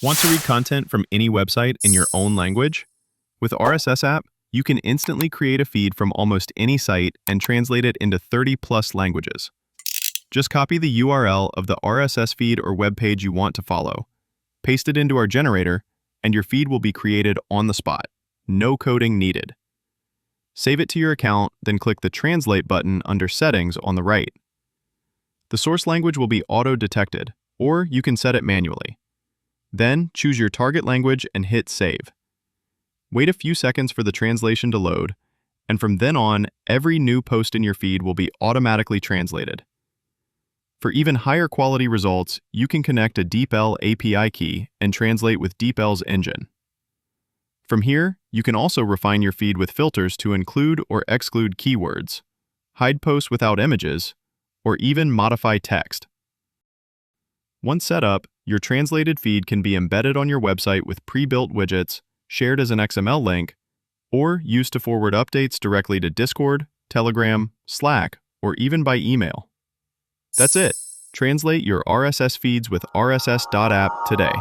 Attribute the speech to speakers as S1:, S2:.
S1: Want to read content from any website in your own language? With RSS app, you can instantly create a feed from almost any site and translate it into 30+ languages. Just copy the URL of the RSS feed or web page you want to follow, paste it into our generator, and your feed will be created on the spot. No coding needed. Save it to your account, then click the Translate button under Settings on the right. The source language will be auto-detected, or you can set it manually. Then, choose your target language and hit Save. Wait a few seconds for the translation to load, and from then on, every new post in your feed will be automatically translated. For even higher quality results, you can connect a DeepL API key and translate with DeepL's engine. From here, you can also refine your feed with filters to include or exclude keywords, hide posts without images, or even modify text. Once set up, your translated feed can be embedded on your website with pre-built widgets, shared as an XML link, or used to forward updates directly to Discord, Telegram, Slack, or even by email. That's it. Translate your RSS feeds with RSS.app today.